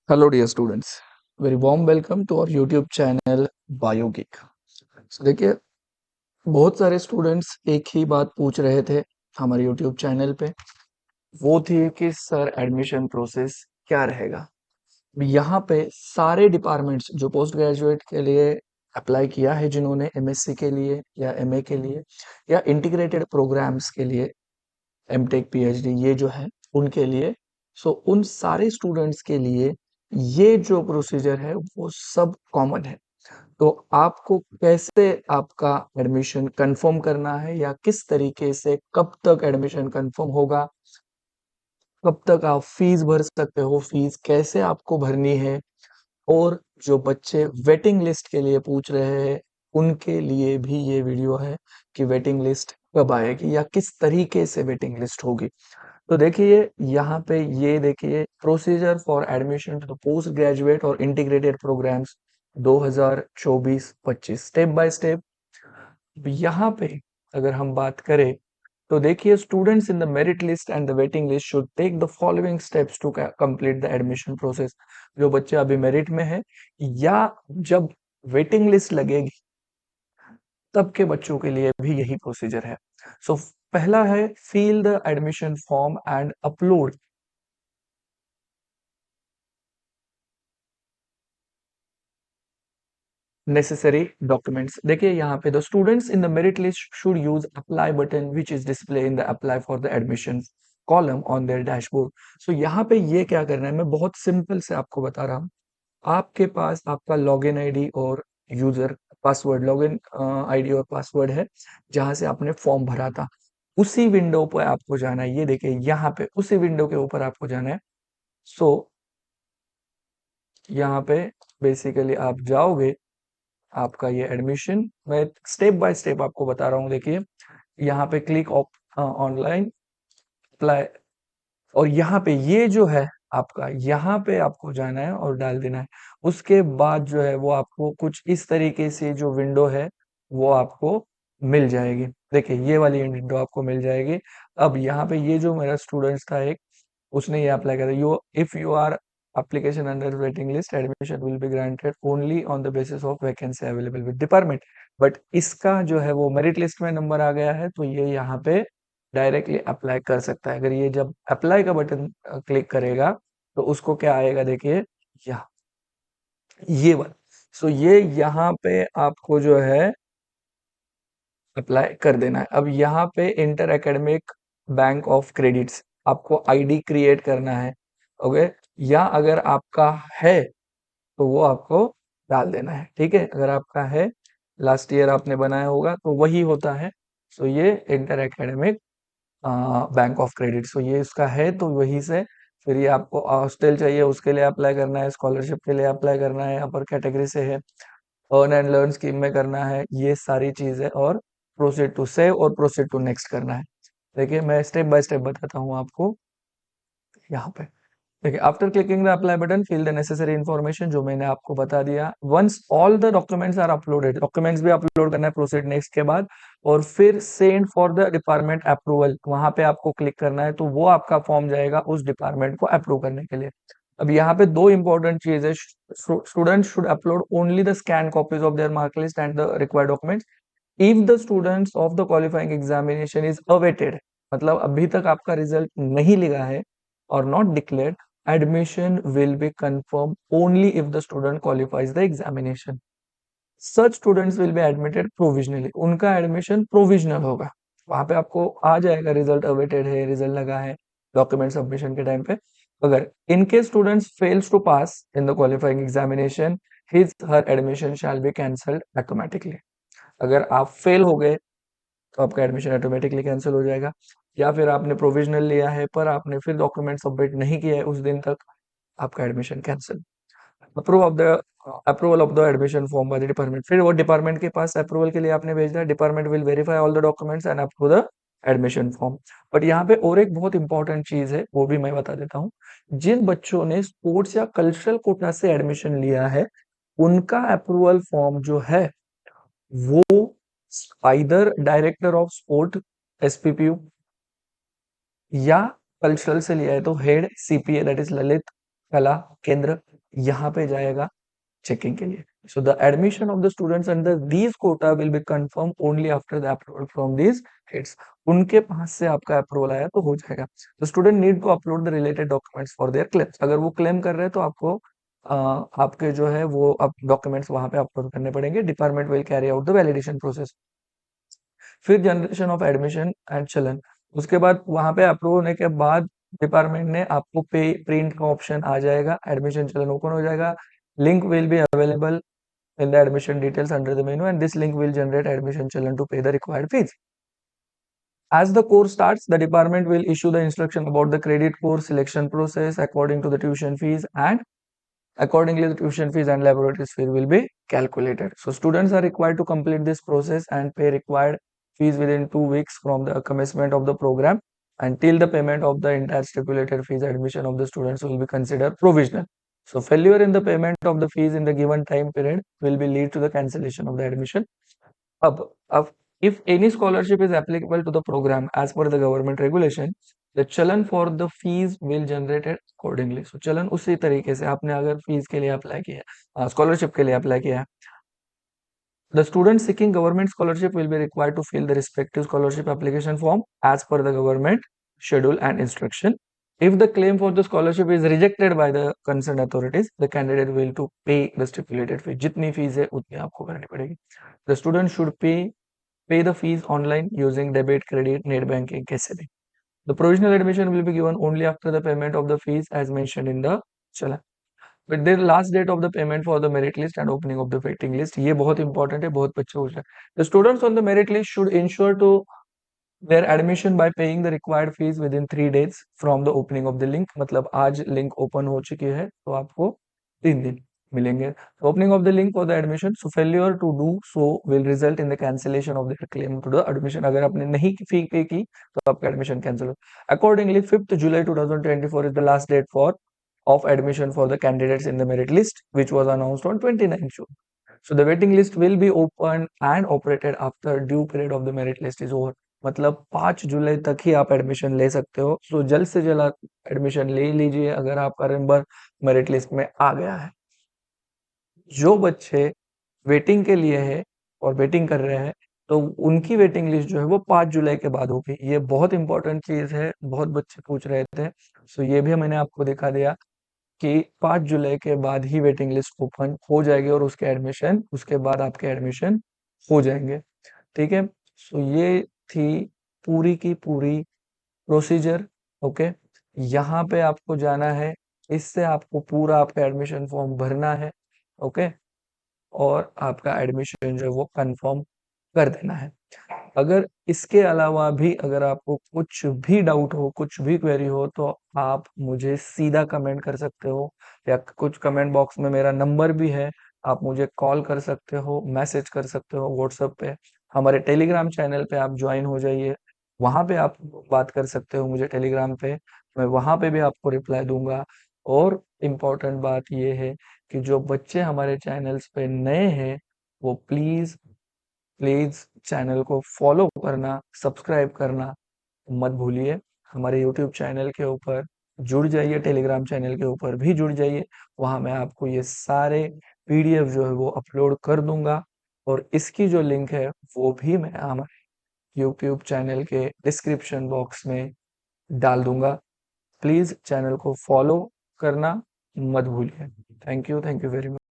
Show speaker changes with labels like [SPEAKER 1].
[SPEAKER 1] Hello, dear students. Very warm welcome to our YouTube channel BioGeek. देखिए, बहुत सारे students एक ही बात पूछ रहे थे हमारे YouTube चैनल पे। वो थी कि सर एडमिशन प्रोसेस क्या रहेगा। यहाँ पे सारे डिपार्टमेंट्स जो पोस्ट ग्रेजुएट के लिए अप्लाई किया है, जिन्होंने एमएससी के लिए या एमए के लिए या इंटीग्रेटेड प्रोग्राम्स के लिए एमटेक पीएचडी ये जो है उनके लिए, सो उन सारे स्टूडेंट्स के लिए ये जो प्रोसीजर है वो सब कॉमन है। तो आपको कैसे आपका एडमिशन कंफर्म करना है या किस तरीके से कब तक एडमिशन कंफर्म होगा, कब तक आप फीस भर सकते हो, फीस कैसे आपको भरनी है, और जो बच्चे वेटिंग लिस्ट के लिए पूछ रहे हैं उनके लिए भी ये वीडियो है कि वेटिंग लिस्ट कब आएगी या किस तरीके से वेटिंग लिस्ट होगी। तो देखिए यहाँ पे ये देखिए procedure for admission to post graduate और integrated programmes 2024-25 step by step. यहाँ पे अगर हम बात करें तो देखिए students in the merit list and the waiting list should take the following steps to complete the admission process. जो बच्चे अभी मेरिट में है या जब वेटिंग लिस्ट लगेगी तब के बच्चों के लिए भी यही प्रोसीजर है। सो पहला है fill the admission form and upload necessary documents। देखिए यहाँ पे the students in the merit list should use apply button which is display in the apply for the admission column on their dashboard. So यहाँ पे ये क्या करना है, मैं बहुत सिंपल से आपको बता रहा हूँ। आपके पास आपका लॉगिन आईडी और यूजर पासवर्ड, लॉगिन आईडी और पासवर्ड है जहां से आपने फॉर्म भरा था। उसी विंडो पर आपको जाना है। ये देखिए यहाँ पे उसी विंडो के ऊपर आपको जाना है। सो यहाँ पे बेसिकली आप जाओगे, आपका ये एडमिशन मैं स्टेप बाय स्टेप आपको बता रहा हूँ। देखिए यहाँ पे क्लिक ऑनलाइन अप्लाई, और यहाँ पे ये जो है आपका, यहाँ पे आपको जाना है और डाल देना है। उसके बाद जो है वो आपको कुछ इस तरीके से जो विंडो है वो आपको मिल जाएगी। देखिए ये वाली विंडो आपको मिल जाएगी। अब यहाँ पे ये जो मेरा स्टूडेंट्स था एक, उसने ये अप्लाई करा। You if you are application under waiting list, admission will be granted only on the basis of vacancy available with department। But इसका जो है वो मेरिट लिस्ट में नंबर आ गया है तो ये यहाँ पे डायरेक्टली अप्लाई कर सकता है। अगर ये जब अप्लाई का बटन क्लिक करेगा तो उसको क्या आएगा, देखिए यहाँ ये वाला। सो ये यहाँ पे आपको जो है अप्लाई कर देना है। अब यहाँ पे inter academic bank of credits आपको आईडी क्रिएट करना है। ओके, या अगर आपका है तो वो आपको डाल देना है। ठीक है, अगर आपका है, लास्ट ईयर आपने बनाया होगा तो वही होता है। सो ये inter academic bank of credit, so ये इसका है तो वही से फिर ये आपको हॉस्टल चाहिए उसके लिए अप्लाई करना है, स्कॉलरशिप के लिए अप्लाई करना है, अपर कैटेगरी से है, अर्न एंड लर्न स्कीम में करना है, ये सारी चीजें, और प्रोसीड टू सेव और प्रोसीड टू नेक्स्ट करना है। देखिए मैं स्टेप बाय स्टेप बताता हूँ आपको यहाँ पे। देखिए after clicking the apply button fill the necessary information, जो मैंने आपको बता दिया। Once all the documents are uploaded, documents भी अपलोड करना है प्रोसीड नेक्स्ट के बाद, और फिर send for the department approval, वहां पे आपको क्लिक करना है तो वो आपका फॉर्म जाएगा उस डिपार्टमेंट को अप्रूव करने के लिए। अब यहाँ पे दो इंपॉर्टेंट चीज है। Student should upload only the scan copies of their mark list and the required documents if the students of the qualifying examination is awaited. मतलब अभी तक आपका रिजल्ट नहीं लिखा है और not declared, admission will be confirmed only if the student qualifies the examination। such students will be admitted provisionally। उनका admission provisional होगा। वहां पे आपको आ जाएगा रिजल्ट अवेटेड है, रिजल्ट लगा है डॉक्यूमेंट सबमिशन के टाइम पे। अगर इनके students fails to pass in the qualifying examination, his her admission shall be cancelled automatically. अगर आप फेल हो गए तो आपका एडमिशन ऑटोमेटिकली कैंसिल हो जाएगा। या फिर आपने प्रोविजनल लिया है पर आपने फिर डॉक्यूमेंट सबमिट नहीं किया है उस दिन तक, आपका admission cancel. Approve of the approval of the admission form by the department, फिर वो डिपार्टमेंट के पास अप्रूवल के लिए आपने भेजना है। Department will verify all the documents and approve the admission form. But यहाँ पे और एक बहुत इंपॉर्टेंट चीज है, वो भी मैं बता देता हूँ। जिन बच्चों ने स्पोर्ट्स या कल्चरल कोटा से एडमिशन लिया है उनका अप्रूवल फॉर्म जो है वो either director of sport SPPU, या कल्चरल से लिया है तो head CPA that is Lalit कला केंद्र, यहाँ पे जाएगा checking के लिए. So the admission of the students under these quota will be confirmed only after the approval from these heads. उनके पास से आपका अप्रूवल आया तो हो जाएगा. The student need to upload the related documents for their claims. अगर वो claim कर रहे हैं तो आपको आपके जो है वो अब डॉक्यूमेंट्स वहां पे अपलोड करने पड़ेंगे. Department will carry out the validation process. फिर जनरेशन ऑफ एडमिशन एंड चलन. उसके बाद वहां पे अप्रूव होने के बाद डिपार्टमेंट ने आपको पे प्रिंट का ऑप्शन आ जाएगा. एडमिशन चलन ओपन हो जाएगा. Link will be available in the admission details under the menu, and this link will generate admission challan to pay the required fees. As the course starts, the department will issue the instruction about the credit course selection process according to the tuition fees, and accordingly the tuition fees and laboratory fees will be calculated. So students are required to complete this process and pay required fees within 2 weeks from the commencement of the program. Until the payment of the entire stipulated fees, admission of the students will be considered provisional. So failure in the payment of the fees in the given time period will be lead to the cancellation of the admission. Up, if any scholarship is applicable to the program as per the government regulation, the challan for the fees will generated accordingly. So challan उसी तरीके से आपने अगर fees के लिए apply किया, scholarship के लिए अप्लाई किया है, the student seeking government scholarship will be required to fill the respective scholarship application form as per the government schedule and instruction. If the claim for the scholarship is rejected by the concerned authorities, the candidate will to pay the stipulated fee. जितनी fees है उतनी आपको करनी पड़ेगी. The student should pay the fees online using debit, credit, net banking, कैसे भी. The provisional admission will be given only after the payment of the fees as mentioned in the challan. But the last date of the payment for the merit list and opening of the waiting list, ये बहुत important है, बहुत बच्चे पूछ रहे हैं. The students on the merit list should ensure to their admission by paying the required fees within 3 days from the opening of the link. मतलब आज लिंक ओपन हो चुकी है तो आपको 3 दिन मिलेंगे. Opening of the link for the admission, so failure to do so will result in the cancellation of the claim to the admission. अगर आपने नहीं फी पे की तो आपका एडमिशन कैंसिल हो. Accordingly, 5th July 2024 is the last date for of admission for the candidates in the merit list, which was announced on 29th June. So the waiting list will be opened and operated after due period of the merit list is over. मतलब 5 जुलाई तक ही आप admission ले सकते हो. सो जल्द से जल्द आप एडमिशन ले लीजिए अगर आपका नंबर मेरिट लिस्ट में आ गया है. जो बच्चे वेटिंग के लिए है और वेटिंग कर रहे हैं तो उनकी वेटिंग लिस्ट जो है वो 5 जुलाई के बाद होगी. ये बहुत इंपॉर्टेंट चीज है, बहुत बच्चे पूछ रहे थे. सो ये भी मैंने आपको दिखा दिया कि 5 जुलाई के बाद ही वेटिंग लिस्ट ओपन हो जाएगी और उसके बाद आपके एडमिशन हो जाएंगे. ठीक है. सो ये थी पूरी की पूरी प्रोसीजर. ओके. यहाँ पे आपको जाना है, इससे आपको पूरा आपका एडमिशन फॉर्म भरना है. ओके. और आपका एडमिशन जो है वो कंफर्म कर देना है. अगर इसके अलावा भी अगर आपको कुछ भी डाउट हो, कुछ भी क्वेरी हो तो आप मुझे सीधा कमेंट कर सकते हो या कुछ कमेंट बॉक्स में मेरा नंबर भी है, आप मुझे कॉल कर सकते हो, मैसेज कर सकते हो व्हाट्सएप पे. हमारे टेलीग्राम चैनल पे आप ज्वाइन हो जाइए, वहां पे आप बात कर सकते हो मुझे टेलीग्राम पे, मैं वहां पे भी आपको रिप्लाई दूंगा. और इम्पोर्टेंट बात ये है कि जो बच्चे हमारे चैनल्स पे नए हैं वो प्लीज प्लीज चैनल को फॉलो करना, सब्सक्राइब करना मत भूलिए. हमारे यूट्यूब चैनल के ऊपर जुड़ जाइए, टेलीग्राम चैनल के ऊपर भी जुड़ जाइए. वहां मैं आपको ये सारे पीडीएफ जो है वो अपलोड कर दूंगा और इसकी जो लिंक है वो भी मैं हमारे यूट्यूब चैनल के डिस्क्रिप्शन बॉक्स में डाल दूंगा. प्लीज चैनल को फॉलो करना मत भूलिए. Thank you very much.